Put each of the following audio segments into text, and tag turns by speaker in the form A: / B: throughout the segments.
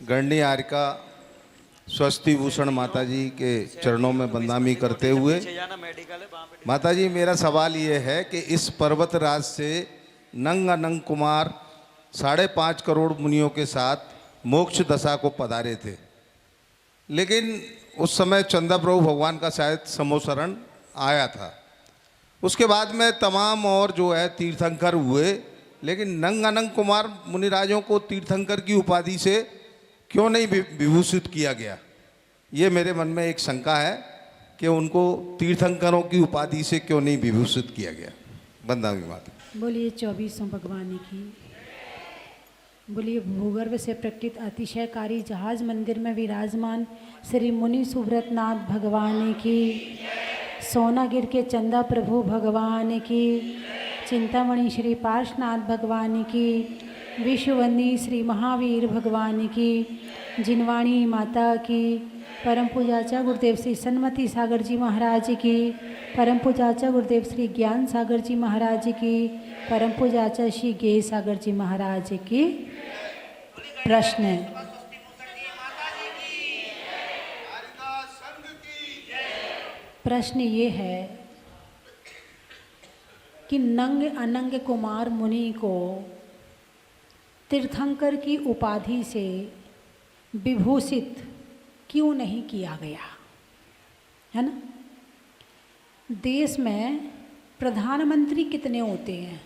A: गणनी आर्यका स्वस्ति भूषण माता जी के चरणों में बंदामी करते हुए, माता जी मेरा सवाल ये है कि इस पर्वत राज से नंग अनंग कुमार 5.5 करोड़ मुनियों के साथ मोक्ष दशा को पधारे थे, लेकिन उस समय चंदा प्रभु भगवान का शायद समोसरण आया था। उसके बाद में तमाम और जो है तीर्थंकर हुए, लेकिन नंग अनंग कुमार मुनिराजों को तीर्थंकर की उपाधि से क्यों नहीं विभूषित किया गया? ये मेरे मन में एक शंका है कि उनको तीर्थंकरों की उपाधि से क्यों नहीं विभूषित किया गया। बंदामी माता।
B: बोलिए 24 भगवान की। बोलिए भूगर्भ से प्रकटित अतिशयकारी जहाज मंदिर में विराजमान श्री मुनि सुब्रतनाथ भगवान की, सोनागिर के चंदा प्रभु भगवान की, चिंतामणि श्री पार्श्वनाथ भगवान की, विश्ववंदी श्री महावीर भगवान की, जिनवाणी माता की, परम पूजाचा गुरुदेव श्री सन्मति सागर जी महाराज की, परम पूजाचा गुरुदेव श्री ज्ञान सागर जी महाराज की, परम पूजाचा श्री गे सागर जी महाराज की। प्रश्न प्रश्न ये है कि नंग अनंग कुमार मुनि को तीर्थंकर की उपाधि से विभूषित क्यों नहीं किया गया, है ना? देश में प्रधानमंत्री कितने होते हैं?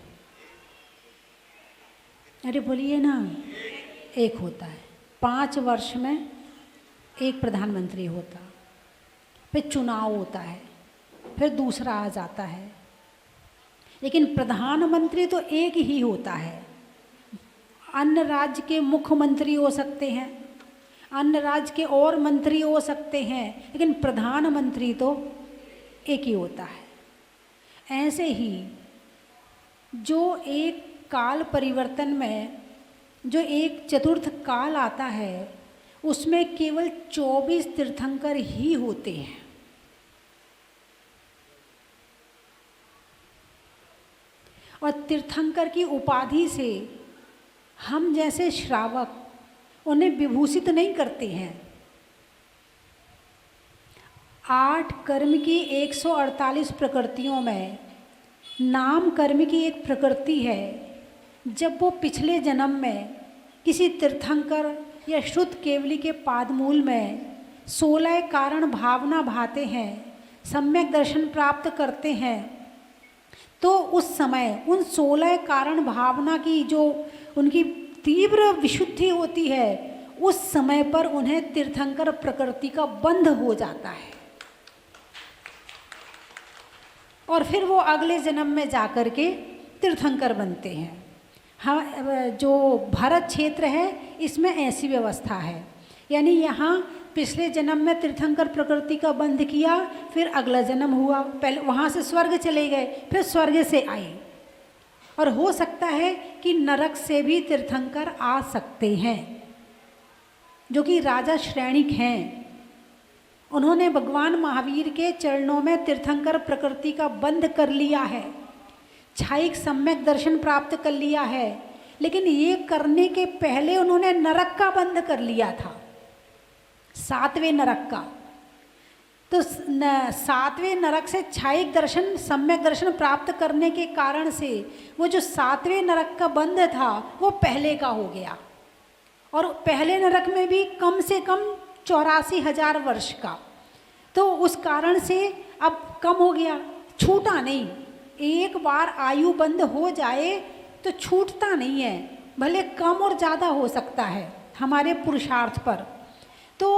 B: अरे बोलिए ना। एक होता है। 5 वर्ष में एक प्रधानमंत्री होता, फिर चुनाव होता है, फिर दूसरा आ जाता है, लेकिन प्रधानमंत्री तो एक ही होता है। अन्य राज्य के मुख्यमंत्री हो सकते हैं, अन्य राज्य के और मंत्री हो सकते हैं, लेकिन प्रधानमंत्री तो एक ही होता है। ऐसे ही जो एक काल परिवर्तन में जो एक चतुर्थ काल आता है, उसमें केवल 24 तीर्थंकर ही होते हैं। और तीर्थंकर की उपाधि से हम जैसे श्रावक उन्हें विभूषित नहीं करते हैं। 8 कर्म की 148 प्रकृतियों में नाम कर्म की एक प्रकृति है। जब वो पिछले जन्म में किसी तीर्थंकर या श्रुत केवली के पादमूल में 16 कारण भावना भाते हैं, सम्यक दर्शन प्राप्त करते हैं, तो उस समय उन 16 कारण भावना की जो उनकी तीव्र विशुद्धि होती है, उस समय पर उन्हें तीर्थंकर प्रकृति का बंध हो जाता है और फिर वो अगले जन्म में जाकर के तीर्थंकर बनते हैं। हाँ, जो भारत क्षेत्र है इसमें ऐसी व्यवस्था है, यानी यहाँ पिछले जन्म में तीर्थंकर प्रकृति का बंध किया, फिर अगला जन्म हुआ, पहले वहाँ से स्वर्ग चले गए, फिर स्वर्ग से आए, और हो सकता है कि नरक से भी तीर्थंकर आ सकते हैं, जो कि राजा श्रेणिक हैं। उन्होंने भगवान महावीर के चरणों में तीर्थंकर प्रकृति का बंध कर लिया है, छायिक सम्यक दर्शन प्राप्त कर लिया है, लेकिन ये करने के पहले उन्होंने नरक का बंध कर लिया था, 7वें नरक का। तो 7वें नरक से छायिक दर्शन सम्यक दर्शन प्राप्त करने के कारण से वो जो 7वें नरक का बंध था वो पहले का हो गया, और पहले नरक में भी कम से कम 84,000 वर्ष का, तो उस कारण से अब कम हो गया, छूटा नहीं। एक बार आयु बंद हो जाए तो छूटता नहीं है, भले कम और ज़्यादा हो सकता है हमारे पुरुषार्थ पर। तो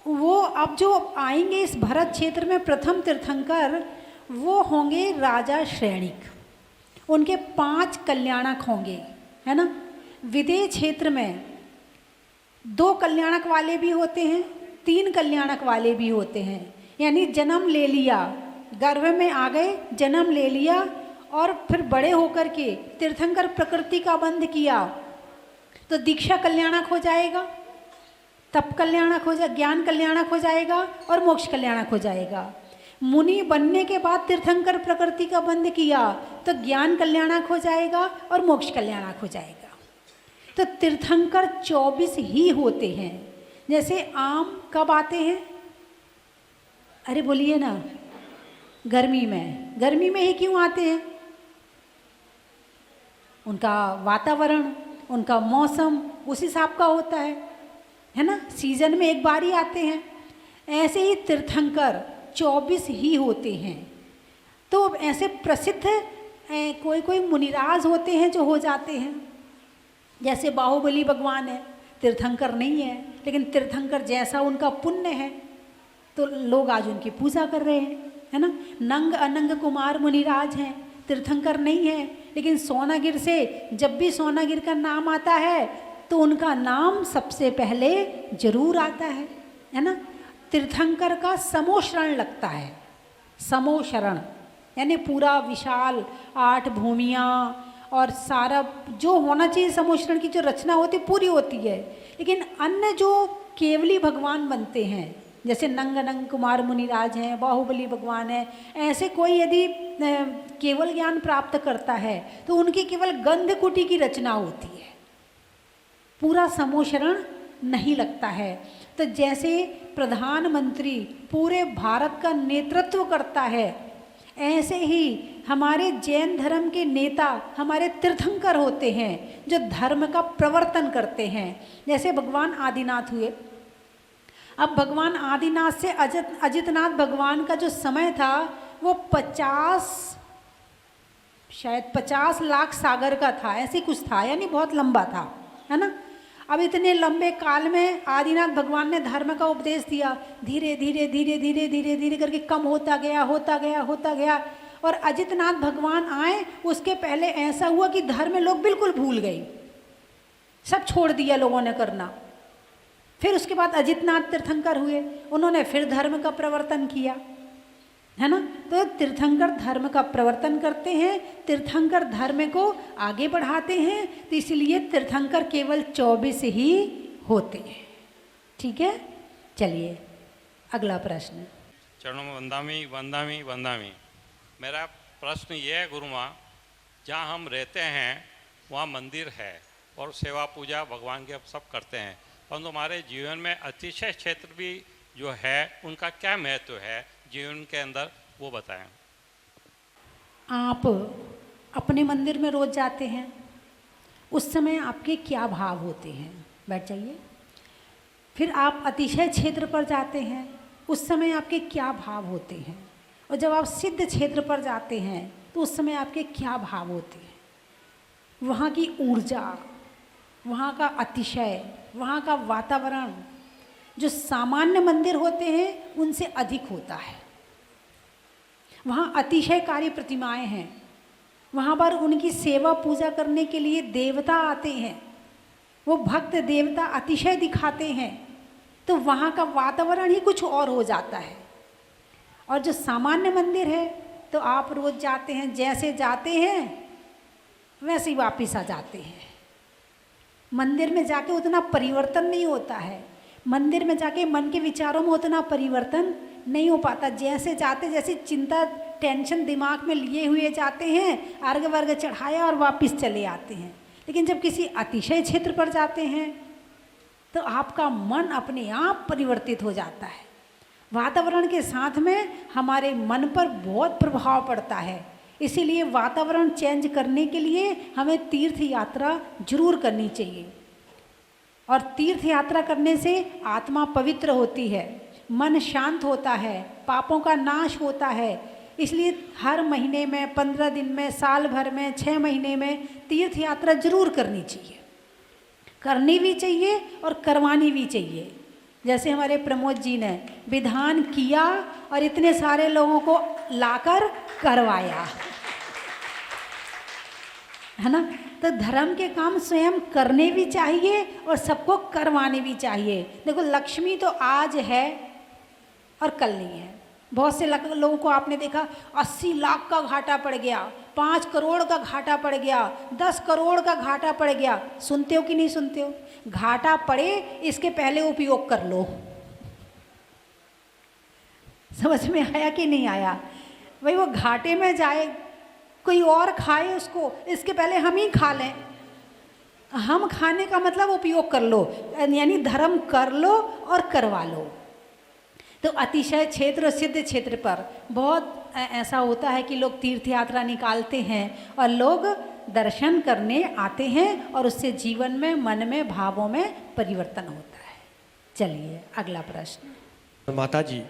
B: वो अब जो आएंगे इस भरत क्षेत्र में प्रथम तीर्थंकर, वो होंगे राजा श्रेणिक। उनके 5 कल्याणक होंगे, है ना? विदेह क्षेत्र में 2 कल्याणक वाले भी होते हैं, 3 कल्याणक वाले भी होते हैं, यानी जन्म ले लिया, गर्भ में आ गए, जन्म ले लिया, और फिर बड़े होकर के तीर्थंकर प्रकृति का बंध किया तो दीक्षा कल्याणक हो जाएगा, तप कल्याणक हो जाए, ज्ञान कल्याणक हो जाएगा, और मोक्ष कल्याणक हो जाएगा। मुनि बनने के बाद तीर्थंकर प्रकृति का बंध किया तो ज्ञान कल्याणक हो जाएगा और मोक्ष कल्याणक हो जाएगा। तो तीर्थंकर 24 ही होते हैं। जैसे आम कब आते हैं? अरे बोलिए ना, गर्मी में। गर्मी में ही क्यों आते हैं? उनका वातावरण, उनका मौसम उस हिसाब का होता है ना, सीजन में एक बार ही आते हैं। ऐसे ही तीर्थंकर 24 ही होते हैं। तो ऐसे प्रसिद्ध कोई कोई मुनिराज होते हैं जो हो जाते हैं, जैसे बाहुबली भगवान है, तीर्थंकर नहीं है, लेकिन तीर्थंकर जैसा उनका पुण्य है तो लोग आज उनकी पूजा कर रहे हैं, है ना। नंग अनंग कुमार मुनिराज हैं, तीर्थंकर नहीं है, लेकिन सोनागिर से जब भी सोनागिर का नाम आता है तो उनका नाम सबसे पहले जरूर आता है ना। तीर्थंकर का समोशरण लगता है। समोशरण यानी पूरा विशाल 8 भूमियाँ और सारा जो होना चाहिए समोशरण की जो रचना होती पूरी होती है। लेकिन अन्य जो केवली भगवान बनते हैं, जैसे नंग अनंग कुमार मुनिराज हैं, बाहुबली भगवान है, ऐसे कोई यदि केवल ज्ञान प्राप्त करता है तो उनकी केवल गंधकुटी की रचना होती है, पूरा समोशरण नहीं लगता है। तो जैसे प्रधानमंत्री पूरे भारत का नेतृत्व करता है, ऐसे ही हमारे जैन धर्म के नेता हमारे तीर्थंकर होते हैं जो धर्म का प्रवर्तन करते हैं। जैसे भगवान आदिनाथ हुए। अब भगवान आदिनाथ से अजितनाथ भगवान का जो समय था वो 50 लाख सागर का था, ऐसे कुछ था, यानी बहुत लंबा था, है ना। अब इतने लंबे काल में आदिनाथ भगवान ने धर्म का उपदेश दिया, धीरे धीरे धीरे धीरे धीरे धीरे करके कम होता गया। और अजितनाथ भगवान आए, उसके पहले ऐसा हुआ कि धर्म लोग बिल्कुल भूल गए, सब छोड़ दिया लोगों ने करना। फिर उसके बाद अजितनाथ तीर्थंकर हुए, उन्होंने फिर धर्म का प्रवर्तन किया, है ना। तो तीर्थंकर धर्म का प्रवर्तन करते हैं, तीर्थंकर धर्म को आगे बढ़ाते हैं, तो इसलिए तीर्थंकर केवल 24 ही होते हैं। ठीक है, चलिए अगला प्रश्न।
C: चरणों में वंदामी वंदामी वंदामी। मेरा प्रश्न ये है गुरु माँ, जहाँ हम रहते हैं वहाँ मंदिर है और सेवा पूजा भगवान के सब करते हैं, परंतु हमारे जीवन में अतिशय क्षेत्र भी जो है उनका क्या महत्व है जीवन के अंदर, वो बताएं।
B: आप अपने मंदिर में रोज जाते हैं, उस समय आपके क्या भाव होते हैं? बैठ जाइए। फिर आप अतिशय क्षेत्र पर जाते हैं, उस समय आपके क्या भाव होते हैं? और जब आप सिद्ध क्षेत्र पर जाते हैं तो उस समय आपके क्या भाव होते हैं? वहाँ की ऊर्जा, वहाँ का अतिशय, वहाँ का वातावरण जो सामान्य मंदिर होते हैं उनसे अधिक होता है। वहाँ अतिशयकारी प्रतिमाएं हैं, वहाँ पर उनकी सेवा पूजा करने के लिए देवता आते हैं, वो भक्त देवता अतिशय दिखाते हैं, तो वहाँ का वातावरण ही कुछ और हो जाता है। और जो सामान्य मंदिर है तो आप रोज़ जाते हैं, जैसे जाते हैं वैसे ही वापस आ जाते हैं। मंदिर में जाके उतना परिवर्तन नहीं होता है, मंदिर में जाके मन के विचारों में उतना परिवर्तन नहीं हो पाता। जैसे जाते जैसे चिंता टेंशन दिमाग में लिए हुए जाते हैं, अर्घ वर्ग चढ़ाया और वापस चले आते हैं। लेकिन जब किसी अतिशय क्षेत्र पर जाते हैं तो आपका मन अपने आप परिवर्तित हो जाता है। वातावरण के साथ में हमारे मन पर बहुत प्रभाव पड़ता है, इसीलिए वातावरण चेंज करने के लिए हमें तीर्थ यात्रा जरूर करनी चाहिए। और तीर्थ यात्रा करने से आत्मा पवित्र होती है, मन शांत होता है, पापों का नाश होता है। इसलिए हर महीने में, 15 दिन में, साल भर में, 6 महीने में तीर्थ यात्रा जरूर करनी चाहिए, करनी भी चाहिए और करवानी भी चाहिए। जैसे हमारे प्रमोद जी ने विधान किया और इतने सारे लोगों को लाकर करवाया, है ना। तो धर्म के काम स्वयं करने भी चाहिए और सबको करवाने भी चाहिए। देखो लक्ष्मी तो आज है और कल नहीं है। बहुत से लोगों को आपने देखा 80 लाख का घाटा पड़ गया, 5 करोड़ का घाटा पड़ गया, 10 करोड़ का घाटा पड़ गया। सुनते हो कि नहीं सुनते हो? घाटा पड़े इसके पहले उपयोग कर लो। समझ में आया कि नहीं आया? भाई वो घाटे में जाए, कोई और खाए उसको, इसके पहले हम ही खा लें, हम खाने का मतलब उपयोग कर लो, यानी धर्म कर लो और करवा लो। तो अतिशय क्षेत्र सिद्ध क्षेत्र पर बहुत ऐसा होता है कि लोग तीर्थ यात्रा निकालते हैं और लोग दर्शन करने आते हैं और उससे जीवन में, मन में, भावों में परिवर्तन होता है। चलिए अगला प्रश्न।
D: माता जी,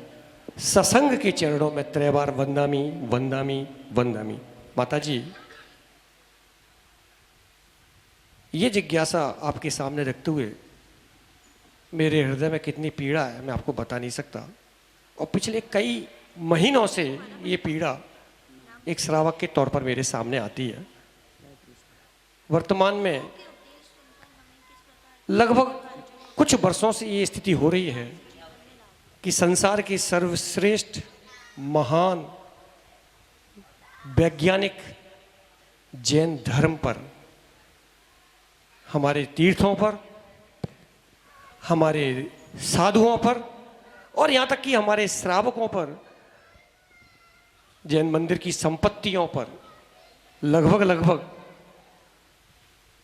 D: सत्संग के चरणों में त्रैबार वंदामी वंदामी वंदामी। माता जी, ये जिज्ञासा आपके सामने रखते हुए मेरे हृदय में कितनी पीड़ा है मैं आपको बता नहीं सकता। और पिछले कई महीनों से ये पीड़ा एक श्रावक के तौर पर मेरे सामने आती है। वर्तमान में लगभग कुछ वर्षों से ये स्थिति हो रही है कि संसार के सर्वश्रेष्ठ महान वैज्ञानिक जैन धर्म पर, हमारे तीर्थों पर, हमारे साधुओं पर और यहाँ तक कि हमारे श्रावकों पर, जैन मंदिर की संपत्तियों पर लगभग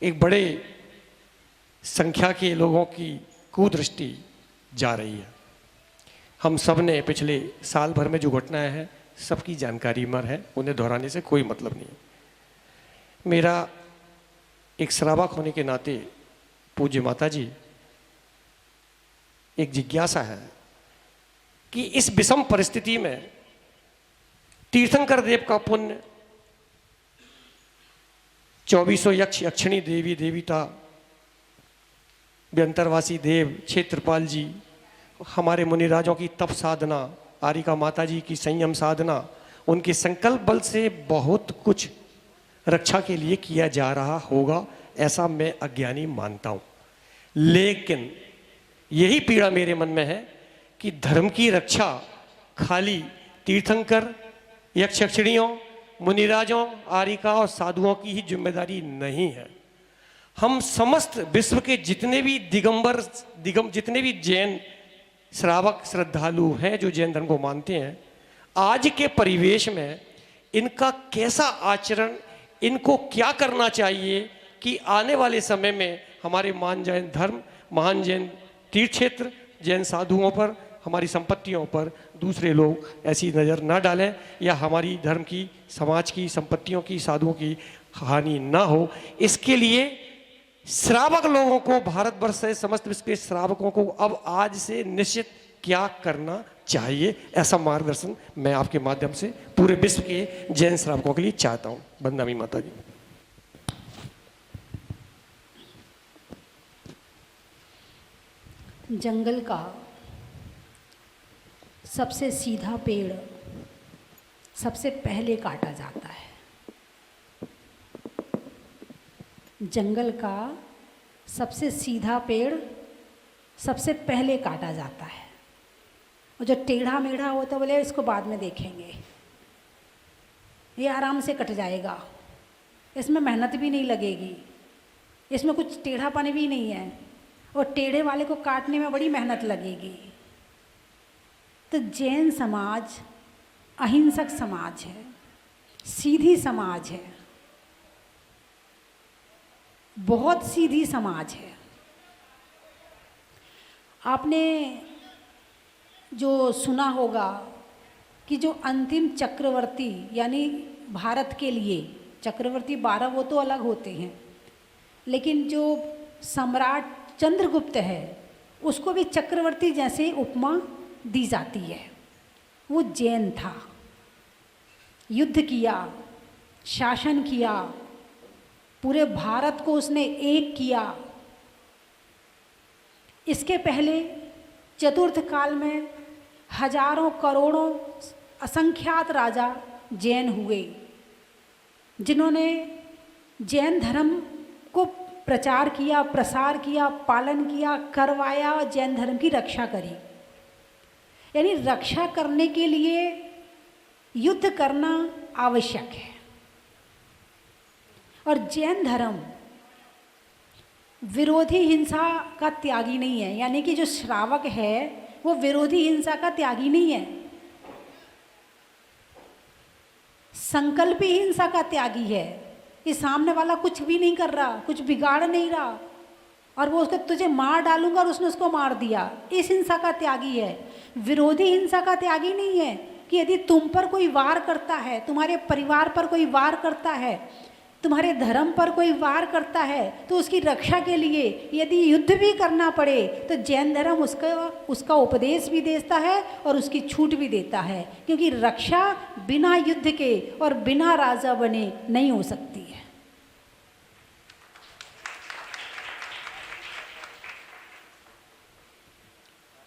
D: एक बड़े संख्या के लोगों की कुदृष्टि जा रही है। हम सब ने पिछले साल भर में जो घटनाएं हैं सबकी जानकारी मर है, उन्हें दोहराने से कोई मतलब नहीं है। मेरा एक श्रावक होने के नाते पूज्य माता जी, एक जिज्ञासा है कि इस विषम परिस्थिति में तीर्थंकर देव का पुण्य, 2400 यक्ष यक्षिणी देवी देवता, व्यंतरवासी देव, क्षेत्रपाल जी, हमारे मुनिराजों की तप साधना, आरिका माता जी की संयम साधना, उनके संकल्प बल से बहुत कुछ रक्षा के लिए किया जा रहा होगा, ऐसा मैं अज्ञानी मानता हूं। लेकिन यही पीड़ा मेरे मन में है कि धर्म की रक्षा खाली तीर्थंकर, यक्ष यक्षिणियों, मुनिराजों, आरिका और साधुओं की ही जिम्मेदारी नहीं है। हम समस्त विश्व के जितने भी जितने भी जैन श्रावक श्रद्धालु हैं जो जैन धर्म को मानते हैं, आज के परिवेश में इनका कैसा आचरण, इनको क्या करना चाहिए कि आने वाले समय में हमारे महान जैन धर्म, महान जैन तीर्थ क्षेत्र, जैन साधुओं पर, हमारी संपत्तियों पर दूसरे लोग ऐसी नज़र ना डालें या हमारी धर्म की, समाज की, संपत्तियों की, साधुओं की हानि ना हो। इसके लिए श्रावक लोगों को, भारतवर्ष से समस्त विश्व के श्रावकों को अब आज से निश्चित क्या करना चाहिए, ऐसा मार्गदर्शन मैं आपके माध्यम से पूरे विश्व के जैन श्रावकों के लिए चाहता हूँ। वंदामी माता जी।
B: जंगल का सबसे सीधा पेड़ सबसे पहले काटा जाता है। जंगल का सबसे सीधा पेड़ सबसे पहले काटा जाता है, और जो टेढ़ा मेढ़ा होता है बोले इसको बाद में देखेंगे, ये आराम से कट जाएगा, इसमें मेहनत भी नहीं लगेगी, इसमें कुछ टेढ़ापन भी नहीं है, और टेढ़े वाले को काटने में बड़ी मेहनत लगेगी। तो जैन समाज अहिंसक समाज है, सीधी समाज है, बहुत सीधी समाज है। आपने जो सुना होगा कि जो अंतिम चक्रवर्ती, यानी भारत के लिए चक्रवर्ती 12 वो तो अलग होते हैं, लेकिन जो सम्राट चंद्रगुप्त है उसको भी चक्रवर्ती जैसे उपमा दी जाती है। वो जैन था, युद्ध किया, शासन किया, पूरे भारत को उसने एक किया। इसके पहले चतुर्थ काल में हजारों करोड़ों असंख्यात राजा जैन हुए, जिन्होंने जैन धर्म को प्रचार किया, प्रसार किया, पालन किया, करवाया और जैन धर्म की रक्षा करी। यानी रक्षा करने के लिए युद्ध करना आवश्यक है। और जैन धर्म विरोधी हिंसा का त्यागी नहीं है, यानी कि जो श्रावक है वो विरोधी हिंसा का त्यागी नहीं है, संकल्पी हिंसा का त्यागी है। कि सामने वाला कुछ भी नहीं कर रहा, कुछ बिगाड़ नहीं रहा, और वो उसको तुझे मार डालूंगा और उसने उसको मार दिया, इस हिंसा का त्यागी है। विरोधी हिंसा का त्यागी नहीं है कि यदि तुम पर कोई वार करता है, तुम्हारे परिवार पर कोई वार करता है, तुम्हारे धर्म पर कोई वार करता है, तो उसकी रक्षा के लिए यदि युद्ध भी करना पड़े तो जैन धर्म उसका उपदेश भी देता है और उसकी छूट भी देता है, क्योंकि रक्षा बिना युद्ध के और बिना राजा बने नहीं हो सकती है।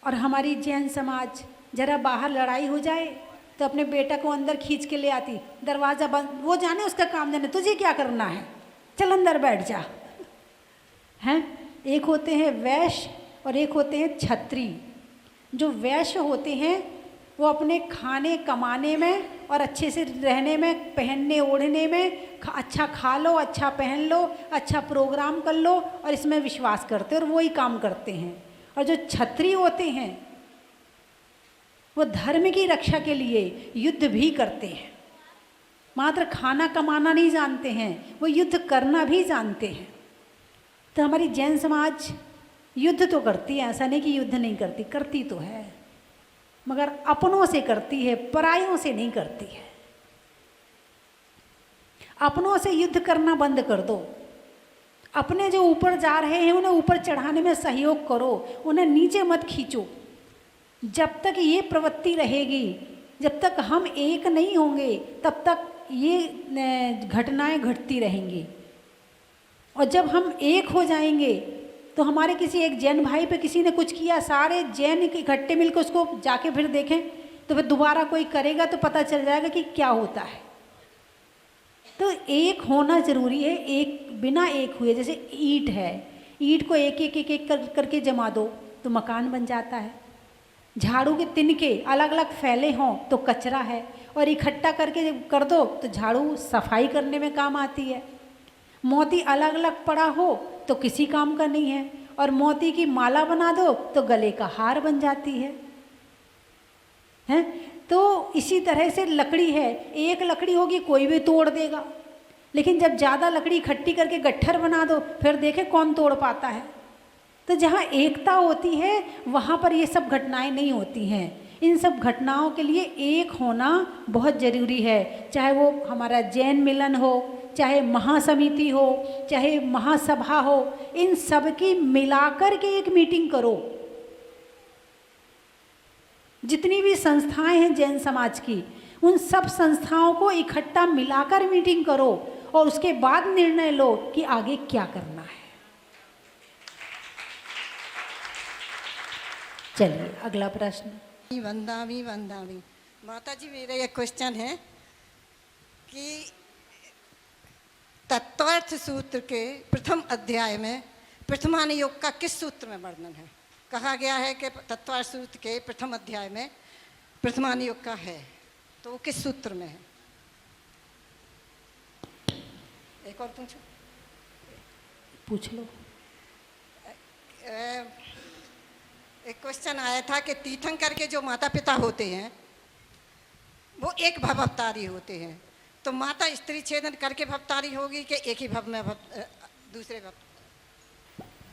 B: और हमारी जैन समाज जरा बाहर लड़ाई हो जाए तो अपने बेटा को अंदर खींच के ले आती, दरवाज़ा बंद, वो जाने उसका काम जाने, तुझे क्या करना है, चल अंदर बैठ जा। हैं, एक होते हैं वैश्य और एक होते हैं क्षत्रिय। जो वैश्य होते हैं वो अपने खाने कमाने में और अच्छे से रहने में, पहनने ओढ़ने में, अच्छा खा लो, अच्छा पहन लो, अच्छा प्रोग्राम कर लो, और इसमें विश्वास करते हैं और वही काम करते हैं। और जो क्षत्रिय होते हैं वो धर्म की रक्षा के लिए युद्ध भी करते हैं, मात्र खाना कमाना नहीं जानते हैं, वो युद्ध करना भी जानते हैं। तो हमारी जैन समाज युद्ध तो करती है, ऐसा नहीं कि युद्ध नहीं करती, करती तो है, मगर अपनों से करती है, परायों से नहीं करती है। अपनों से युद्ध करना बंद कर दो, अपने जो ऊपर जा रहे हैं उन्हें ऊपर चढ़ाने में सहयोग करो, उन्हें नीचे मत खींचो। जब तक ये प्रवृत्ति रहेगी, जब तक हम एक नहीं होंगे, तब तक ये घटनाएं घटती रहेंगी। और जब हम एक हो जाएंगे तो हमारे किसी एक जैन भाई पे किसी ने कुछ किया, सारे जैन इकट्ठे मिलकर उसको जाके फिर देखें तो फिर दोबारा कोई करेगा तो पता चल जाएगा कि क्या होता है। तो एक होना जरूरी है। एक बिना एक हुए, जैसे ईंट है, ईंट को एक एक एक एक करके जमा दो तो मकान बन जाता है। झाड़ू के तिनके अलग अलग फैले हों तो कचरा है, और इकट्ठा करके कर दो तो झाड़ू सफाई करने में काम आती है। मोती अलग अलग पड़ा हो तो किसी काम का नहीं है, और मोती की माला बना दो तो गले का हार बन जाती है। हैं? तो इसी तरह से लकड़ी है, एक लकड़ी होगी कोई भी तोड़ देगा, लेकिन जब ज़्यादा लकड़ी इकट्ठी करके गट्ठर बना दो फिर देखे कौन तोड़ पाता है। तो जहाँ एकता होती है वहाँ पर ये सब घटनाएं नहीं होती हैं। इन सब घटनाओं के लिए एक होना बहुत ज़रूरी है, चाहे वो हमारा जैन मिलन हो, चाहे महासमिति हो, चाहे महासभा हो, इन सब की मिलाकर के एक मीटिंग करो। जितनी भी संस्थाएं हैं जैन समाज की, उन सब संस्थाओं को इकट्ठा मिलाकर मीटिंग करो और उसके बाद निर्णय लो कि आगे क्या करना है। चलिए अगला प्रश्न।
E: वंदामी वंदामी माता जी, मेरा ये क्वेश्चन है कि तत्वार्थ सूत्र के प्रथम अध्याय में प्रथमानुयोग का किस सूत्र में वर्णन है? कहा गया है कि तत्वार्थ सूत्र के प्रथम अध्याय में प्रथमानुयोग का है, तो वो किस सूत्र में है? एक और पूछो,
B: पूछ लो।
E: एक क्वेश्चन आया था कि तीर्थंकर के जो माता पिता होते हैं वो एक भव अवतारी होते हैं, तो माता स्त्री छेदन करके भवतारी होगी कि एक ही भव में दूसरे भव?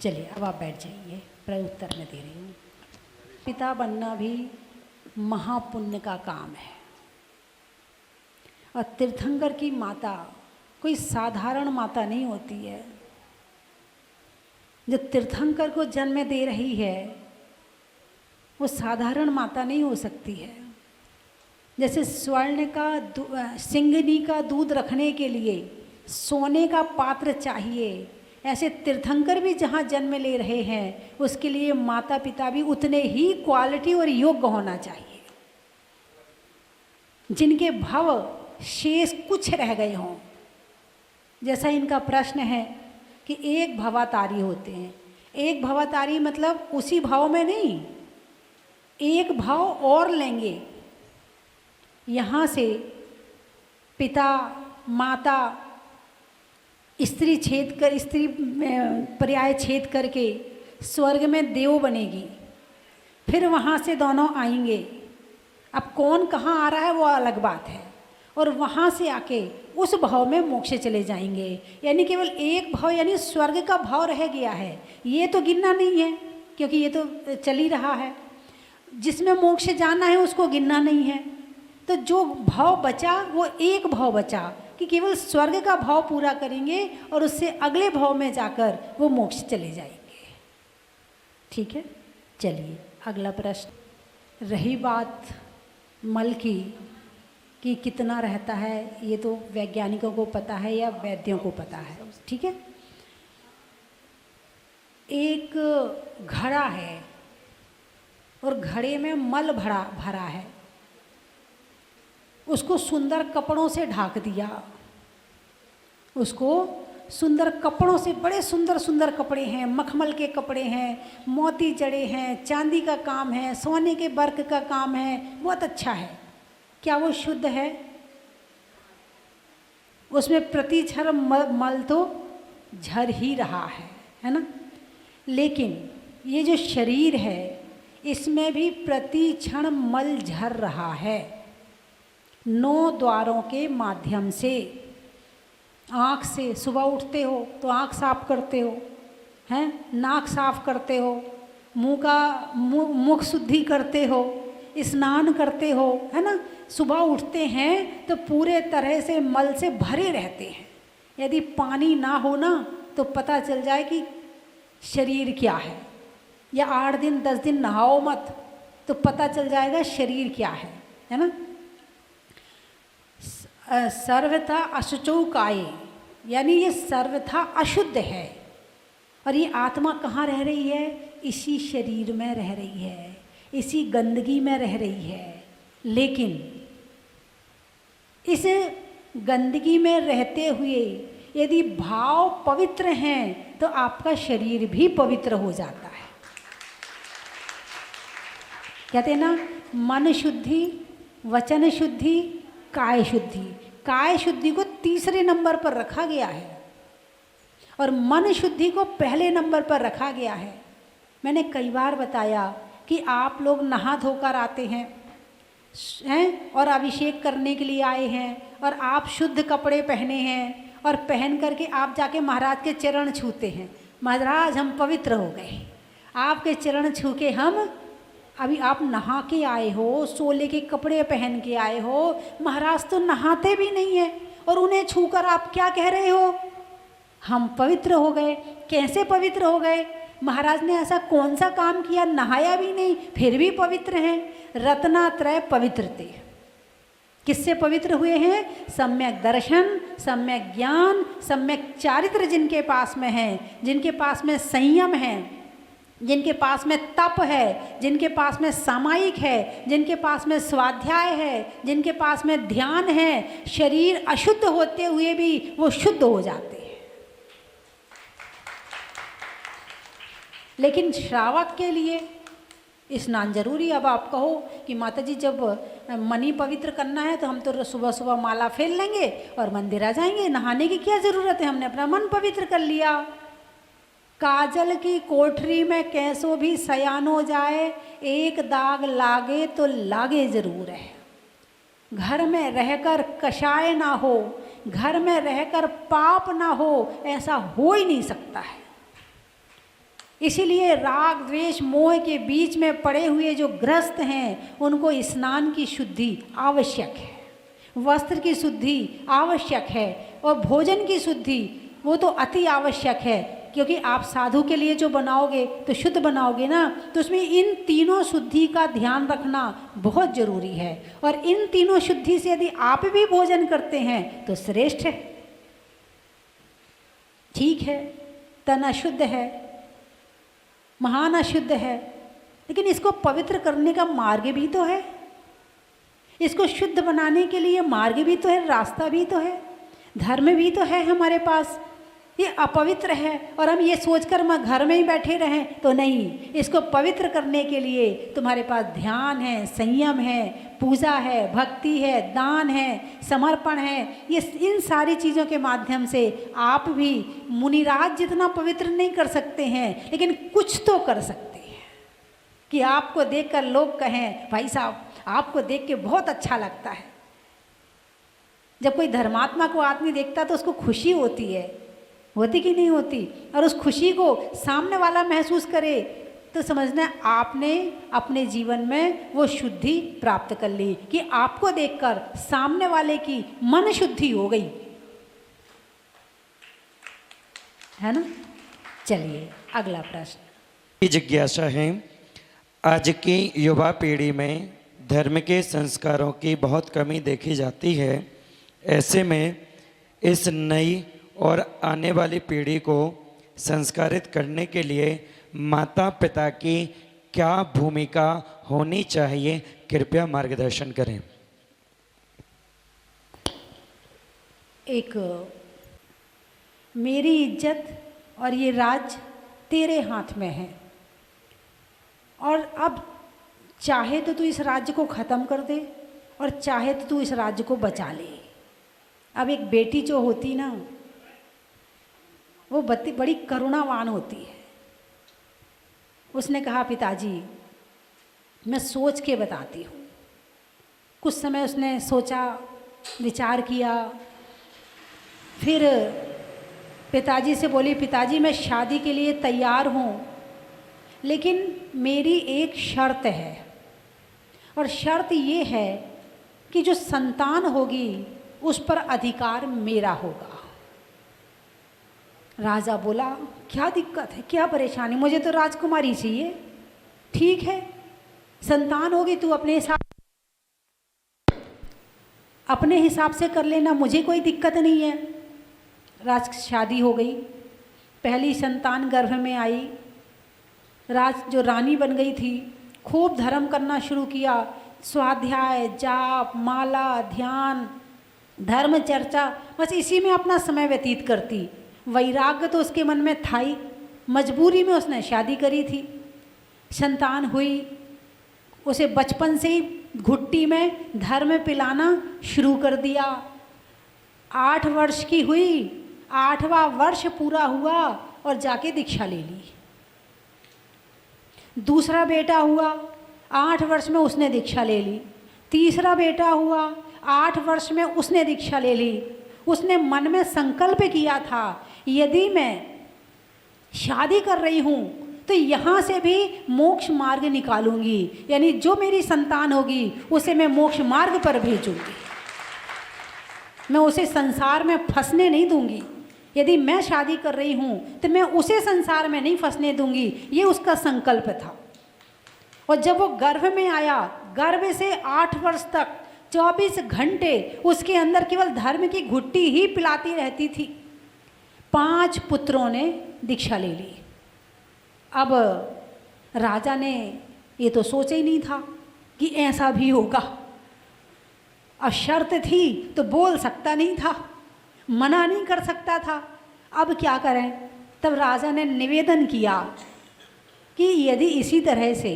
B: चलिए अब आप बैठ जाइए, प्रत्युत्तर में दे रही हूँ। पिता बनना भी महापुण्य का काम है, और तीर्थंकर की माता कोई साधारण माता नहीं होती है। जो तीर्थंकर को जन्म दे रही है वो साधारण माता नहीं हो सकती है। जैसे स्वर्ण का सिंगनी का दूध रखने के लिए सोने का पात्र चाहिए, ऐसे तीर्थंकर भी जहाँ जन्म ले रहे हैं उसके लिए माता पिता भी उतने ही क्वालिटी और योग्य होना चाहिए, जिनके भव शेष कुछ रह गए हों। जैसा इनका प्रश्न है कि एक भवातारी होते हैं, एक भवातारी मतलब उसी भाव में नहीं, एक भाव और लेंगे। यहाँ से पिता माता स्त्री छेद कर, स्त्री पर्याय छेद करके स्वर्ग में देव बनेगी, फिर वहाँ से दोनों आएंगे। अब कौन कहाँ आ रहा है वो अलग बात है, और वहाँ से आके उस भाव में मोक्ष चले जाएंगे। यानी केवल एक भाव यानी स्वर्ग का भाव रह गया है, ये तो गिनना नहीं है क्योंकि ये तो चल ही रहा है। जिसमें मोक्ष जाना है उसको गिनना नहीं है। तो जो भाव बचा वो एक भाव बचा कि केवल स्वर्ग का भाव पूरा करेंगे और उससे अगले भाव में जाकर वो मोक्ष चले जाएंगे। ठीक है, चलिए अगला प्रश्न। रही बात मल की कि कितना रहता है, ये तो वैज्ञानिकों को पता है या वैद्यों को पता है। ठीक है, एक घड़ा है और घड़े में मल भरा है, उसको सुंदर कपड़ों से ढक दिया। उसको सुंदर कपड़ों से, बड़े सुंदर सुंदर कपड़े हैं, मखमल के कपड़े हैं, मोती जड़े हैं, चांदी का काम है, सोने के वर्क का काम है, बहुत अच्छा है। क्या वो शुद्ध है? उसमें प्रति क्षण मल तो झर ही रहा है ना। लेकिन ये जो शरीर है इसमें भी प्रति क्षण मल झर रहा है 9 द्वारों के माध्यम से। आँख से सुबह उठते हो तो आँख साफ करते हो, हैं, नाक साफ करते हो, मुख शुद्धि करते हो, स्नान करते हो, है ना। सुबह उठते हैं तो पूरे तरह से मल से भरे रहते हैं। यदि पानी ना हो ना तो पता चल जाए कि शरीर क्या है। या 8 दिन 10 दिन नहाओ मत तो पता चल जाएगा शरीर क्या है ना। सर्वथा अशुचौ काये, यानी ये सर्वथा अशुद्ध है। और ये आत्मा कहाँ रह रही है? इसी शरीर में रह रही है, इसी गंदगी में रह रही है। लेकिन इस गंदगी में रहते हुए यदि भाव पवित्र हैं तो आपका शरीर भी पवित्र हो जाता है। कहते हैं ना, मन शुद्धि, वचन शुद्धि, काय शुद्धि। काय शुद्धि को तीसरे नंबर पर रखा गया है और मन शुद्धि को पहले नंबर पर रखा गया है। मैंने कई बार बताया कि आप लोग नहा धोकर आते हैं और अभिषेक करने के लिए आए हैं और आप शुद्ध कपड़े पहने हैं और पहन करके आप जाके महाराज के चरण छूते हैं। महाराज हम पवित्र हो गए, आपके चरण छू के हम, अभी आप नहा के आए हो, सोले के कपड़े पहन के आए हो, महाराज तो नहाते भी नहीं है और उन्हें छूकर आप क्या कह रहे हो? हम पवित्र हो गए। कैसे पवित्र हो गए? महाराज ने ऐसा कौन सा काम किया? नहाया भी नहीं फिर भी पवित्र हैं। रत्नात्रय पवित्रते। किससे पवित्र हुए हैं? सम्यक दर्शन, सम्यक ज्ञान, सम्यक चारित्र जिनके पास में है, जिनके पास में संयम है, जिनके पास में तप है, जिनके पास में सामायिक है, जिनके पास में स्वाध्याय है, जिनके पास में ध्यान है। शरीर अशुद्ध होते हुए भी वो शुद्ध हो जाते हैं। लेकिन श्रावक के लिए स्नान जरूरी। अब आप कहो कि माता जी जब मनी पवित्र करना है तो हम तो सुबह सुबह माला फेर लेंगे और मंदिर आ जाएंगे, नहाने की क्या ज़रूरत है, हमने अपना मन पवित्र कर लिया। काजल की कोठरी में कैसो भी सयानो जाए, एक दाग लागे तो लागे ज़रूर है। घर में रहकर कषाय ना हो, घर में रहकर पाप ना हो, ऐसा हो ही नहीं सकता है। इसीलिए राग द्वेष मोह के बीच में पड़े हुए जो ग्रस्त हैं उनको स्नान की शुद्धि आवश्यक है, वस्त्र की शुद्धि आवश्यक है और भोजन की शुद्धि वो तो अति आवश्यक है। क्योंकि आप साधु के लिए जो बनाओगे तो शुद्ध बनाओगे ना, तो उसमें इन तीनों शुद्धि का ध्यान रखना बहुत ज़रूरी है। और इन तीनों शुद्धि से यदि आप भी भोजन करते हैं तो श्रेष्ठ है। ठीक है, तन अशुद्ध है, महान अशुद्ध है, लेकिन इसको पवित्र करने का मार्ग भी तो है, इसको शुद्ध बनाने के लिए मार्ग भी तो है, रास्ता भी तो है, धर्म भी तो है हमारे पास। ये अपवित्र है और हम ये सोचकर मैं घर में ही बैठे रहें तो नहीं। इसको पवित्र करने के लिए तुम्हारे पास ध्यान है, संयम है, पूजा है, भक्ति है, दान है, समर्पण है। ये इन सारी चीज़ों के माध्यम से आप भी मुनिराज जितना पवित्र नहीं कर सकते हैं, लेकिन कुछ तो कर सकते हैं कि आपको देखकर लोग कहें भाई साहब आपको देख के बहुत अच्छा लगता है। जब कोई धर्मात्मा को आदमी देखता तो उसको खुशी होती है, होती कि नहीं होती? और उस खुशी को सामने वाला महसूस करे तो समझना है आपने अपने जीवन में वो शुद्धि प्राप्त कर ली, कि आपको देखकर सामने वाले की मन शुद्धि हो गई, है ना। चलिए अगला प्रश्न।
F: जिज्ञासा है, आज की युवा पीढ़ी में धर्म के संस्कारों की बहुत कमी देखी जाती है। ऐसे में इस नई और आने वाली पीढ़ी को संस्कारित करने के लिए माता पिता की क्या भूमिका होनी चाहिए, कृपया मार्गदर्शन करें।
B: एक, मेरी इज्जत और ये राज तेरे हाथ में है, और अब चाहे तो तू इस राज्य को ख़त्म कर दे और चाहे तो तू इस राज्य को बचा ले। अब एक बेटी जो होती ना, वो बड़ी करुणावान होती है। उसने कहा, पिताजी मैं सोच के बताती हूँ। कुछ समय उसने सोचा, विचार किया, फिर पिताजी से बोली, पिताजी मैं शादी के लिए तैयार हूँ, लेकिन मेरी एक शर्त है, और शर्त ये है कि जो संतान होगी उस पर अधिकार मेरा होगा। राजा बोला, क्या दिक्कत है, क्या परेशानी, मुझे तो राजकुमारी चाहिए। ठीक है, संतान होगी, तू अपने हिसाब से कर लेना, मुझे कोई दिक्कत नहीं है। शादी हो गई, पहली संतान गर्भ में आई। जो रानी बन गई थी, खूब धर्म करना शुरू किया, स्वाध्याय, जाप, माला, ध्यान, धर्म चर्चा, बस इसी में अपना समय व्यतीत करती। वैराग्य तो उसके मन में था ही, मजबूरी में उसने शादी करी थी। संतान हुई, उसे बचपन से ही घुट्टी में धर्म पिलाना शुरू कर दिया। 8 वर्ष की हुई, 8वां वर्ष पूरा हुआ और जाके दीक्षा ले ली। दूसरा बेटा हुआ, 8 वर्ष में उसने दीक्षा ले ली। तीसरा बेटा हुआ, 8 वर्ष में उसने दीक्षा ले ली। उसने मन में संकल्प किया था, यदि मैं शादी कर रही हूँ तो यहाँ से भी मोक्ष मार्ग निकालूंगी, यानी जो मेरी संतान होगी उसे मैं मोक्ष मार्ग पर भेजूंगी, मैं उसे संसार में फंसने नहीं दूंगी। यदि मैं शादी कर रही हूँ तो मैं उसे संसार में नहीं फंसने दूंगी, ये उसका संकल्प था। और जब वो गर्भ में आया, गर्भ से 8 वर्ष तक 24 घंटे उसके अंदर केवल धर्म की घुट्टी ही पिलाती रहती थी। 5 पुत्रों ने दीक्षा ले ली। अब राजा ने ये तो सोचा ही नहीं था कि ऐसा भी होगा। अब शर्त थी तो बोल सकता नहीं था, मना नहीं कर सकता था। अब क्या करें? तब राजा ने निवेदन किया कि यदि इसी तरह से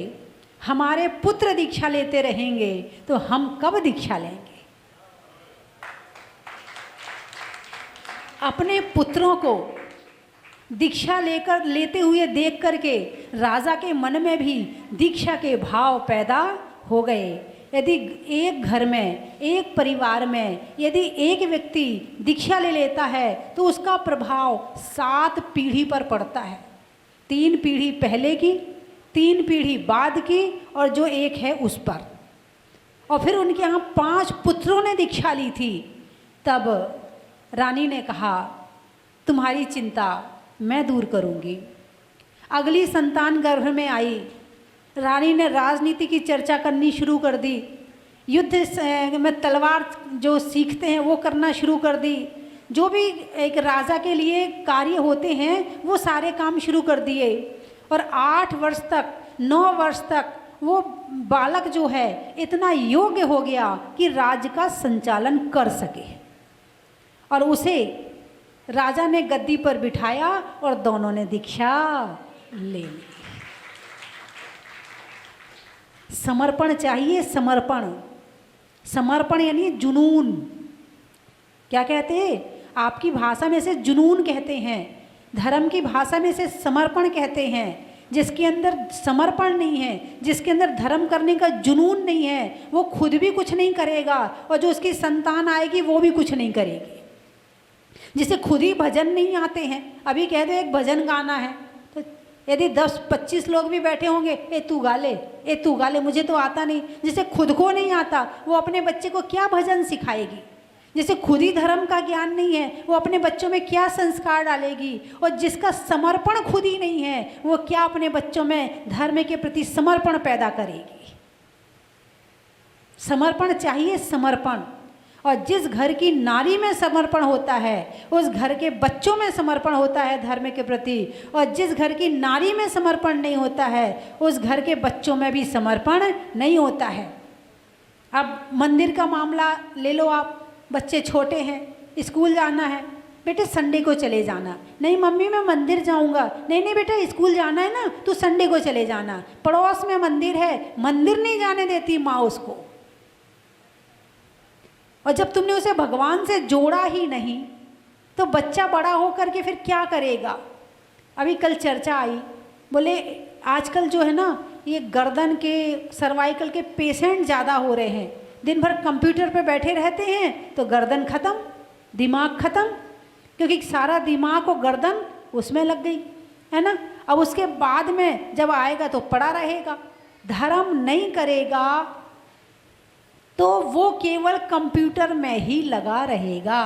B: हमारे पुत्र दीक्षा लेते रहेंगे तो हम कब दीक्षा लेंगे? अपने पुत्रों को दीक्षा लेते हुए देख करके राजा के मन में भी दीक्षा के भाव पैदा हो गए। यदि एक घर में, एक परिवार में यदि एक व्यक्ति दीक्षा ले लेता है तो उसका प्रभाव 7 पीढ़ी पर पड़ता है। 3 पीढ़ी पहले की, 3 पीढ़ी बाद की, और जो एक है उस पर। और फिर उनके यहाँ 5 पुत्रों ने दीक्षा ली थी। तब रानी ने कहा, तुम्हारी चिंता मैं दूर करूँगी। अगली संतान गर्भ में आई। रानी ने राजनीति की चर्चा करनी शुरू कर दी, युद्ध में तलवार जो सीखते हैं वो करना शुरू कर दी। जो भी एक राजा के लिए कार्य होते हैं वो सारे काम शुरू कर दिए। और 8 वर्ष तक, 9 वर्ष तक वो बालक जो है इतना योग्य हो गया कि राज्य का संचालन कर सके। और उसे राजा ने गद्दी पर बिठाया और दोनों ने दीक्षा ले ली। समर्पण चाहिए, समर्पण। समर्पण यानी जुनून। क्या कहते हैं? आपकी भाषा में से जुनून कहते हैं, धर्म की भाषा में से समर्पण कहते हैं। जिसके अंदर समर्पण नहीं है, जिसके अंदर धर्म करने का जुनून नहीं है, वो खुद भी कुछ नहीं करेगा और जो उसकी संतान आएगी वो भी कुछ नहीं करेगी। जिसे खुद ही भजन नहीं आते हैं, अभी कह दो एक भजन गाना है तो यदि 10-25 लोग भी बैठे होंगे, ए तू गा ले, ए तू गा ले, मुझे तो आता नहीं। जिसे खुद को नहीं आता वो अपने बच्चे को क्या भजन सिखाएगी? जिसे खुद ही धर्म का ज्ञान नहीं है वो अपने बच्चों में क्या संस्कार डालेगी? और जिसका समर्पण खुद ही नहीं है वो क्या अपने बच्चों में धर्म के प्रति समर्पण पैदा करेगी? समर्पण चाहिए, समर्पण। और जिस घर की नारी में समर्पण होता है उस घर के बच्चों में समर्पण होता है धर्म के प्रति, और जिस घर की नारी में समर्पण नहीं होता है उस घर के बच्चों में भी समर्पण नहीं होता है। अब मंदिर का मामला ले लो आप, बच्चे छोटे हैं, स्कूल जाना है, बेटे संडे को चले जाना। नहीं मम्मी मैं मंदिर जाऊंगा। नहीं नहीं बेटा स्कूल जाना है ना, तू संडे को चले जाना। पड़ोस में मंदिर है, मंदिर नहीं जाने देती माँ उसको। और जब तुमने उसे भगवान से जोड़ा ही नहीं तो बच्चा बड़ा होकर के फिर क्या करेगा? अभी कल चर्चा आई, बोले आजकल जो है ना ये गर्दन के, सर्वाइकल के पेशेंट ज़्यादा हो रहे हैं। दिन भर कंप्यूटर पे बैठे रहते हैं तो गर्दन ख़त्म, दिमाग ख़त्म, क्योंकि सारा दिमाग और गर्दन उसमें लग गई है ना। अब उसके बाद में जब आएगा तो पड़ा रहेगा, धर्म नहीं करेगा तो वो केवल कंप्यूटर में ही लगा रहेगा।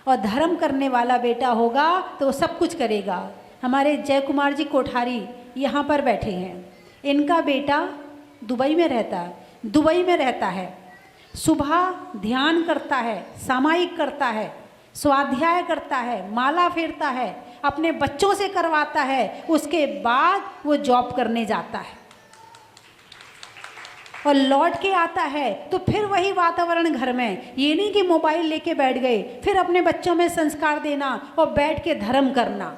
B: और धर्म करने वाला बेटा होगा तो वो सब कुछ करेगा। हमारे जय कुमार जी कोठारी यहाँ पर बैठे हैं, इनका बेटा दुबई में रहता है, सुबह ध्यान करता है, सामायिक करता है, स्वाध्याय करता है, माला फेरता है, अपने बच्चों से करवाता है, उसके बाद वो जॉब करने जाता है और लौट के आता है तो फिर वही वातावरण घर में। ये नहीं कि मोबाइल लेके बैठ गए, फिर अपने बच्चों में संस्कार देना और बैठ के धर्म करना।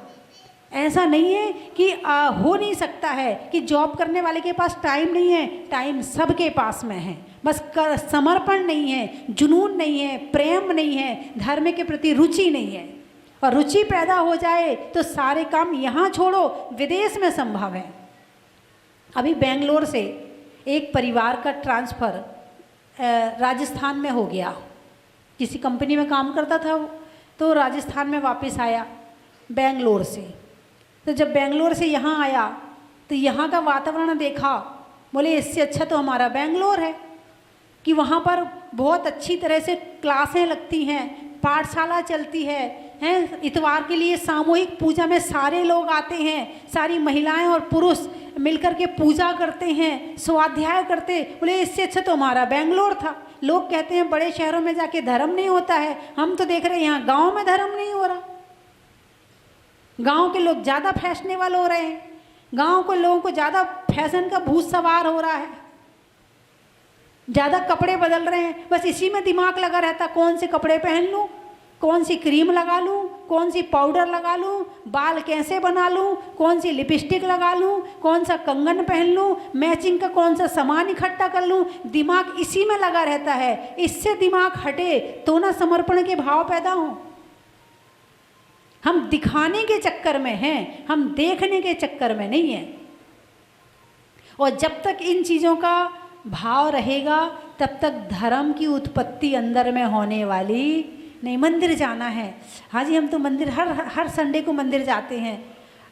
B: ऐसा नहीं है कि हो नहीं सकता है कि जॉब करने वाले के पास टाइम नहीं है, टाइम सबके पास में है, बस समर्पण नहीं है, जुनून नहीं है, प्रेम नहीं है, धर्म के प्रति रुचि नहीं है। और रुचि पैदा हो जाए तो सारे काम यहाँ छोड़ो विदेश में संभव है। अभी बेंगलोर से एक परिवार का ट्रांसफ़र राजस्थान में हो गया। किसी कंपनी में काम करता था तो राजस्थान में वापस आया बेंगलोर से। तो जब बेंगलोर से यहाँ आया तो यहाँ का वातावरण देखा, बोले इससे अच्छा तो हमारा बेंगलोर है कि वहाँ पर बहुत अच्छी तरह से क्लासें लगती हैं, पाठशाला चलती है, इतवार के लिए सामूहिक पूजा में सारे लोग आते हैं, सारी महिलाएं और पुरुष मिलकर के पूजा करते हैं, स्वाध्याय करते। बोले इससे अच्छा तो हमारा बेंगलोर था। लोग कहते हैं बड़े शहरों में जाके धर्म नहीं होता है, हम तो देख रहे हैं यहाँ गांव में धर्म नहीं हो रहा। गांव के लोग ज़्यादा फैशनेबल हो रहे हैं, गांव के लोगों को ज़्यादा फैशन का भूत सवार हो रहा है, ज़्यादा कपड़े बदल रहे हैं, बस इसी में दिमाग लगा रहता, कौन से कपड़े पहन लूँ, कौन सी क्रीम लगा लूँ, कौन सी पाउडर लगा लूँ, बाल कैसे बना लूँ, कौन सी लिपस्टिक लगा लूँ, कौन सा कंगन पहन लूँ, मैचिंग का कौन सा सामान इकट्ठा कर लूँ, दिमाग इसी में लगा रहता है। इससे दिमाग हटे तो ना समर्पण के भाव पैदा हों। हम दिखाने के चक्कर में हैं, हम देखने के चक्कर में नहीं हैं। और जब तक इन चीज़ों का भाव रहेगा तब तक धर्म की उत्पत्ति अंदर में होने वाली नहीं। मंदिर जाना है, हाँ जी हम तो मंदिर हर संडे को मंदिर जाते हैं।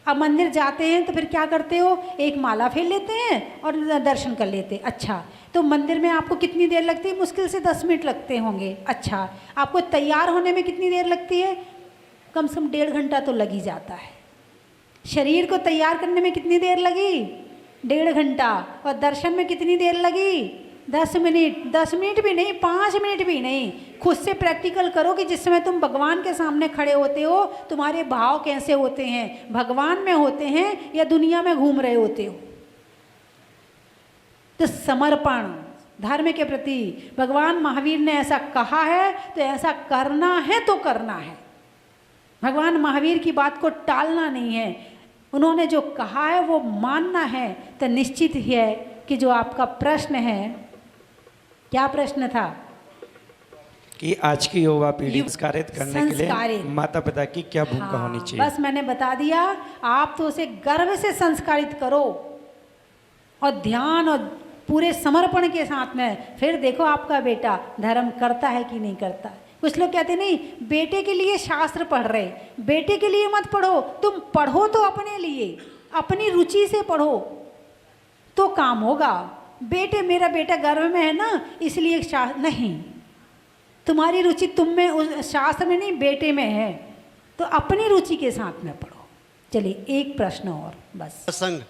B: अब मंदिर जाते हैं तो फिर क्या करते हो, एक माला फेर लेते हैं और दर्शन कर लेते। अच्छा तो मंदिर में आपको कितनी देर लगती है? मुश्किल से 10 मिनट लगते होंगे। अच्छा आपको तैयार होने में कितनी देर लगती है? कम से कम 1.5 घंटा तो लग ही जाता है। शरीर को तैयार करने में कितनी देर लगी? 1.5 घंटा। और दर्शन में कितनी देर लगी? 10 मिनट। 10 मिनट भी नहीं, 5 मिनट भी नहीं। खुद से प्रैक्टिकल करो कि जिस समय तुम भगवान के सामने खड़े होते हो तुम्हारे भाव कैसे होते हैं, भगवान में होते हैं या दुनिया में घूम रहे होते हो। तो समर्पण धर्म के प्रति, भगवान महावीर ने ऐसा कहा है तो ऐसा करना है तो करना है। भगवान महावीर की बात को टालना नहीं है, उन्होंने जो कहा है वो मानना है। तो निश्चित ही है कि जो आपका प्रश्न है, क्या प्रश्न था?
F: कि आज की युवा पीढ़ी संस्कारित करने के लिए
B: संस्कारित।
F: माता पिता की क्या भूमिका
B: हाँ,
F: होनी चाहिए?
B: बस मैंने बता दिया। आप तो उसे गर्व से संस्कारित करो और ध्यान और पूरे समर्पण के साथ में, फिर देखो आपका बेटा धर्म करता है कि नहीं करता। कुछ लोग कहते नहीं बेटे के लिए शास्त्र पढ़ रहे, बेटे के लिए मत पढ़ो, तुम पढ़ो तो अपने लिए, अपनी रुचि से पढ़ो तो काम होगा। बेटे, मेरा बेटा गर्व में है ना इसलिए शास्त्र नहीं, तुम्हारी रुचि तुम में, उस शास्त्र में नहीं बेटे में है, तो अपनी रुचि के साथ में पढ़ो। चलिए एक प्रश्न और बस।
G: संग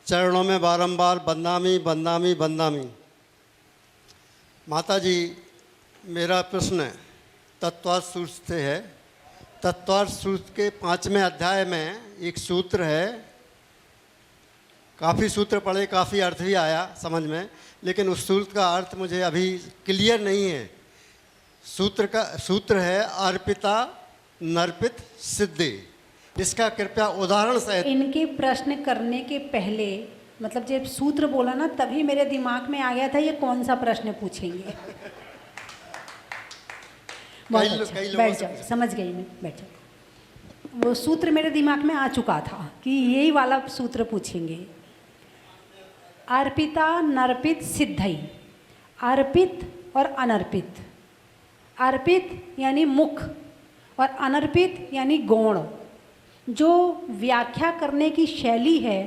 G: चरणों में बारंबार बंदामी बंदामी बंदामी। माता जी, मेरा प्रश्न तत्वार्थ सूत्र से है। तत्वार्थ सूत्र के 5वें अध्याय में एक सूत्र है, काफ़ी सूत्र पढ़े, काफ़ी अर्थ भी आया समझ में, लेकिन उस सूत्र का अर्थ मुझे अभी क्लियर नहीं है। सूत्र है अर्पिता नर्पित सिद्धि। इसका कृपया उदाहरण सहित।
B: इनके प्रश्न करने के पहले, मतलब जब सूत्र बोला ना तभी मेरे दिमाग में आ गया था ये कौन सा प्रश्न पूछेंगे। बहुत अच्छा, बैठ जाओ, समझ गई मैं, बैठ जाओ। वो सूत्र मेरे दिमाग में आ चुका था कि यही वाला सूत्र पूछेंगे। अर्पिता नर्पित सिद्धि, अर्पित और अनर्पित। अर्पित यानी मुख और अनर्पित यानी गौण। जो व्याख्या करने की शैली है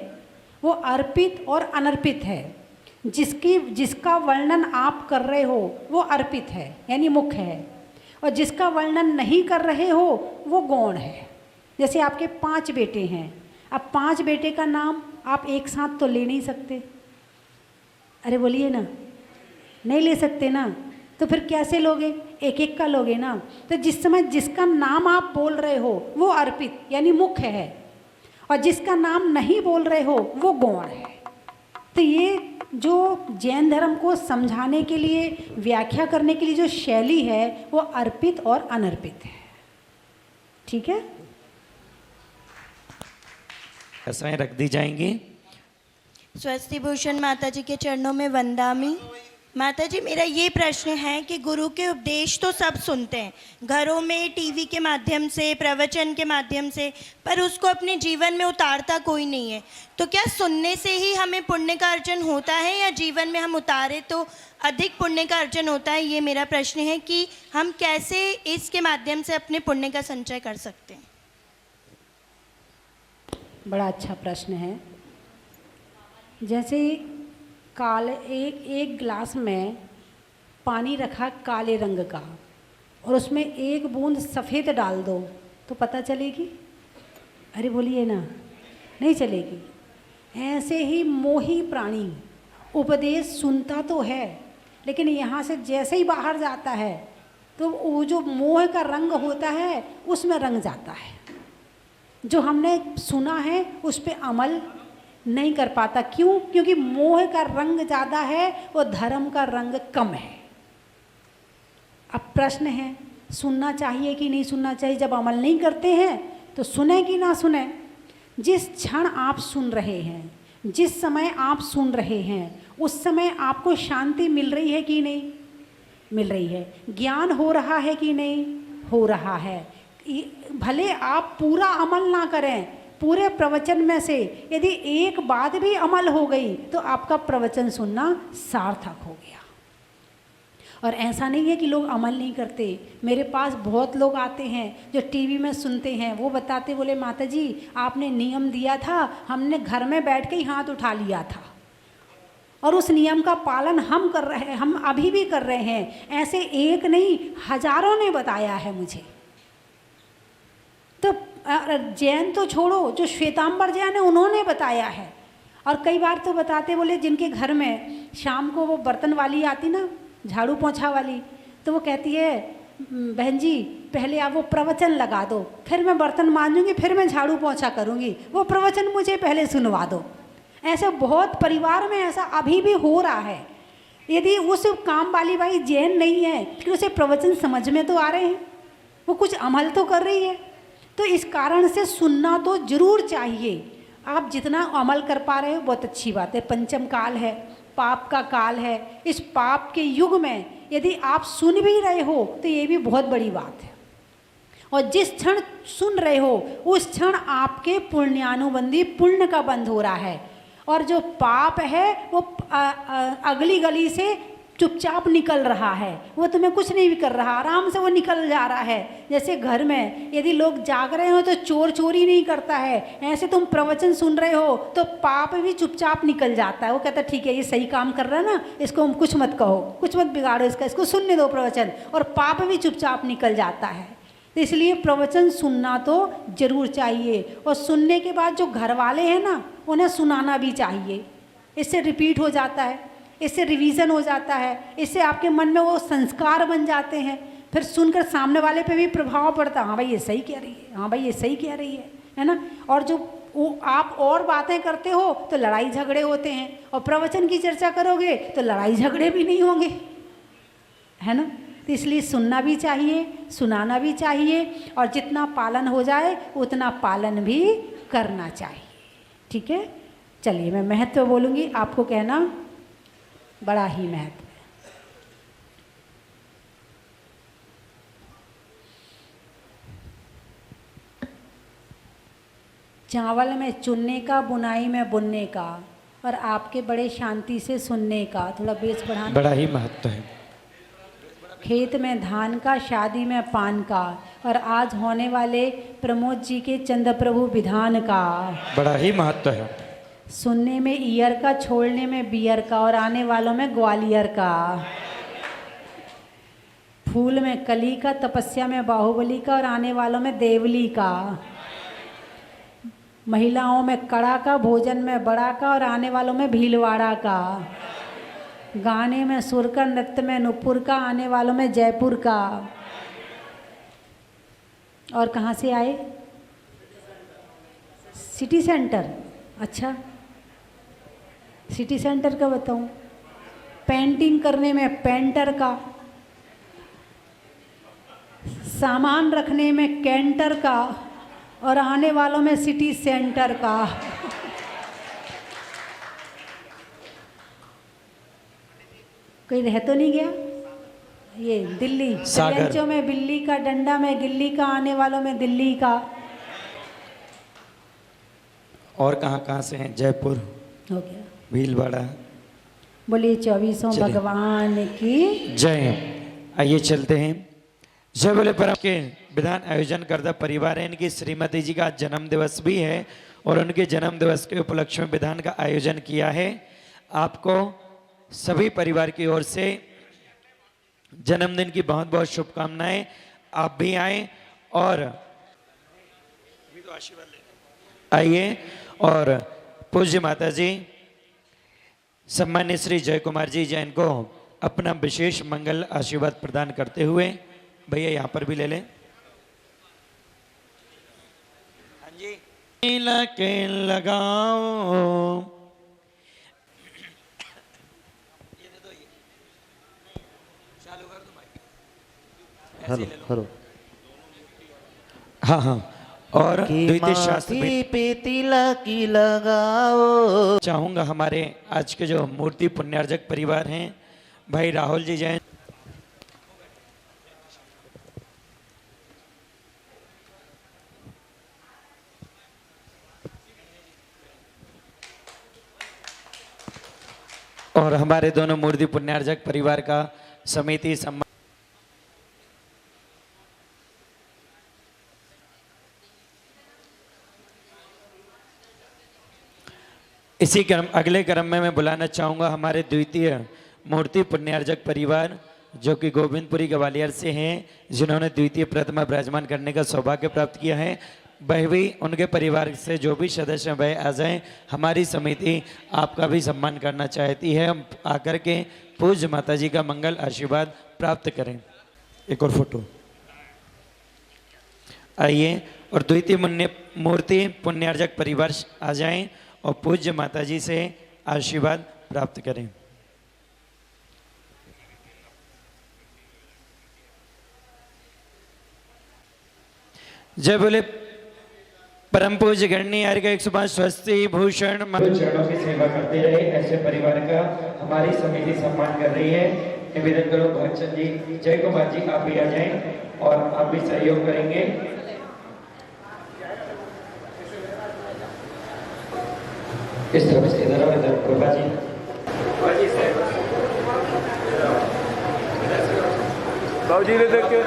B: वो अर्पित और अनर्पित है। जिसका वर्णन आप कर रहे हो वो अर्पित है यानी मुख्य है, और जिसका वर्णन नहीं कर रहे हो वो गौण है। जैसे आपके 5 बेटे हैं, अब 5 बेटे का नाम आप एक साथ तो ले नहीं सकते। अरे बोलिए ना, नहीं ले सकते ना, तो फिर कैसे लोगे? एक एक का लोगे ना। तो जिस समय जिसका नाम आप बोल रहे हो वो अर्पित यानी मुख्य है, और जिसका नाम नहीं बोल रहे हो वो गौण है। तो ये जो जैन धर्म को समझाने के लिए, व्याख्या करने के लिए जो शैली है वो अर्पित और अनर्पित है। ठीक है,
F: रसाएं रख दी जाएंगी।
H: स्वस्ति भूषण माता जी के चरणों में वंदामी। माता जी, मेरा ये प्रश्न है कि गुरु के उपदेश तो सब सुनते हैं, घरों में, टीवी के माध्यम से, प्रवचन के माध्यम से, पर उसको अपने जीवन में उतारता कोई नहीं है। तो क्या सुनने से ही हमें पुण्य का अर्जन होता है, या जीवन में हम उतारे तो अधिक पुण्य का अर्जन होता है? ये मेरा प्रश्न है कि हम कैसे इसके माध्यम से अपने पुण्य का संचय कर सकते हैं।
B: बड़ा अच्छा प्रश्न है। जैसे एक गिलास में पानी रखा काले रंग का, और उसमें एक बूंद सफ़ेद डाल दो तो पता चलेगी? अरे बोलिए ना, नहीं चलेगी। ऐसे ही मोही प्राणी उपदेश सुनता तो है, लेकिन यहाँ से जैसे ही बाहर जाता है तो वो जो मोह का रंग होता है उसमें रंग जाता है। जो हमने सुना है उस पर अमल नहीं कर पाता। क्यों? क्योंकि मोह का रंग ज़्यादा है और धर्म का रंग कम है। अब प्रश्न है, सुनना चाहिए कि नहीं सुनना चाहिए? जब अमल नहीं करते हैं तो सुने कि ना सुने? जिस क्षण आप सुन रहे हैं, जिस समय आप सुन रहे हैं, उस समय आपको शांति मिल रही है कि नहीं मिल रही है? ज्ञान हो रहा है कि नहीं हो रहा है? भले आप पूरा अमल ना करें, पूरे प्रवचन में से यदि एक बात भी अमल हो गई तो आपका प्रवचन सुनना सार्थक हो गया। और ऐसा नहीं है कि लोग अमल नहीं करते। मेरे पास बहुत लोग आते हैं जो टीवी में सुनते हैं, वो बताते, बोले माता जी आपने नियम दिया था, हमने घर में बैठ के ही हाथ उठा लिया था, और उस नियम का पालन हम कर रहे हैं, हम अभी भी कर रहे हैं। ऐसे एक नहीं, हजारों ने बताया है मुझे। तो जैन तो छोड़ो, जो श्वेतांबर जैन है उन्होंने बताया है। और कई बार तो बताते, बोले जिनके घर में शाम को वो बर्तन वाली आती ना, झाड़ू पोंछा वाली, तो वो कहती है बहन जी पहले आप वो प्रवचन लगा दो, फिर मैं बर्तन मांजूंगी, फिर मैं झाड़ू पोंछा करूंगी, वो प्रवचन मुझे पहले सुनवा दो। ऐसे बहुत परिवार में ऐसा अभी भी हो रहा है। यदि उस काम वाली भाई जैन नहीं है कि उसे प्रवचन समझ में तो आ रहे हैं, वो कुछ अमल तो कर रही है, तो इस कारण से सुनना तो जरूर चाहिए। आप जितना अमल कर पा रहे हो बहुत अच्छी बात है। पंचम काल है, पाप का काल है। इस पाप के युग में यदि आप सुन भी रहे हो तो ये भी बहुत बड़ी बात है। और जिस क्षण सुन रहे हो उस क्षण आपके पुण्यानुबंधी पुण्य का बंध हो रहा है, और जो पाप है वो अगली गली से चुपचाप निकल रहा है, वो तुम्हें कुछ नहीं भी कर रहा, आराम से वो निकल जा रहा है। जैसे घर में यदि लोग जाग रहे हो तो चोर चोरी नहीं करता है, ऐसे तुम प्रवचन सुन रहे हो तो पाप भी चुपचाप निकल जाता है। वो कहता है ठीक है ये सही काम कर रहा है ना, इसको कुछ मत कहो, कुछ मत बिगाड़ो इसका, इसको सुनने दो प्रवचन, और पाप भी चुपचाप निकल जाता है। तो इसलिए प्रवचन सुनना तो जरूर चाहिए, और सुनने के बाद जो घर वाले हैं ना उन्हें सुनाना भी चाहिए। इससे रिपीट हो जाता है, इससे रिवीजन हो जाता है, इससे आपके मन में वो संस्कार बन जाते हैं, फिर सुनकर सामने वाले पे भी प्रभाव पड़ता है, हाँ भाई ये सही कह रही है, हाँ भाई ये सही कह रही है ना। और जो वो आप और बातें करते हो तो लड़ाई झगड़े होते हैं, और प्रवचन की चर्चा करोगे तो लड़ाई झगड़े भी नहीं होंगे, है ना। तो इसलिए सुनना भी चाहिए, सुनाना भी चाहिए, और जितना पालन हो जाए उतना पालन भी करना चाहिए। ठीक है, चलिए मैं महत्व बोलूँगी, आपको कहना बड़ा ही महत्व है। चावल में चुनने का, बुनाई में बुनने का, और आपके बड़े शांति से सुनने का, थोड़ा बेस बढ़ाना,
F: बड़ा ही महत्व है।
B: खेत में धान का, शादी में पान का, और आज होने वाले प्रमोद जी के चंद्र प्रभु विधान का,
F: बड़ा ही महत्व है।
B: सुनने में ईयर का, छोड़ने में बियर का, और आने वालों में ग्वालियर का। फूल में कली का, तपस्या में बाहुबली का, और आने वालों में देवली का। महिलाओं में कड़ा का, भोजन में बड़ा का, और आने वालों में भीलवाड़ा का। गाने में सुर का, नृत्य में नुपुर का, आने वालों में जयपुर का। और कहाँ से आए? City centre. अच्छा, सिटी सेंटर का बताऊं? पेंटिंग करने में पेंटर का, सामान रखने में कैंटर का, और आने वालों में सिटी सेंटर का। कोई रह तो नहीं गया? ये दिल्ली,
F: सागर
B: में बिल्ली का, डंडा में गिल्ली का, आने वालों में दिल्ली का।
F: और कहाँ से हैं? जयपुर
B: हो गया,
F: भीलवाड़ा।
B: बोलिए 24 भगवान की
F: जय। आइए चलते हैं। जय बोले परम के विधान आयोजन करता परिवार है, इनकी श्रीमती जी का जन्म दिवस भी है, और उनके जन्म दिवस के उपलक्ष्य में विधान का आयोजन किया है। आपको सभी परिवार की ओर से जन्मदिन की बहुत बहुत शुभकामनाएं। आप भी आए और आइए, और पूज्य माता जी सम्मान्य श्री जय कुमार जी जैन को अपना विशेष मंगल आशीर्वाद प्रदान करते हुए, भैया यहाँ पर भी ले लें। हाँ जी। लगे लगाओ,
I: हेलो हेलो।
F: हाँ हाँ, और द्वितीय शास्त्र भी
I: पे तिलक लगाओ।
F: चाहूंगा हमारे आज के जो मूर्ति पुण्यार्जक परिवार हैं, भाई राहुल जी जैन, और हमारे दोनों मूर्ति पुण्यार्जक परिवार का समिति सम्मान। इसी क्रम अगले क्रम में मैं बुलाना चाहूँगा हमारे द्वितीय मूर्ति पुण्यार्जक परिवार, जो कि गोविंदपुरी ग्वालियर से हैं, जिन्होंने द्वितीय प्रतिमा विराजमान करने का सौभाग्य प्राप्त किया है। वह भी, उनके परिवार से जो भी सदस्य हैं वह आ जाएं। हमारी समिति आपका भी सम्मान करना चाहती है, हम आकर के पूज्य माता जी का मंगल आशीर्वाद प्राप्त करें। एक और फोटो आइए, और द्वितीय मूर्ति पुण्यार्जक परिवार आ जाएं और पूज्य माता जी से आशीर्वाद प्राप्त करें। जय बोले परम पूज्य गणनी आर्य का 105 स्वस्ति भूषण चरणों की सेवा करते रहे, ऐसे परिवार का हमारी समिति सम्मान कर रही है। निवेदन करो भगचंद जी, जय कुमार जी, आप भी आ जाएं और आप भी सहयोग करेंगे। इस तरफ से इधर कृपा जी,
J: बाबू जी ने देख के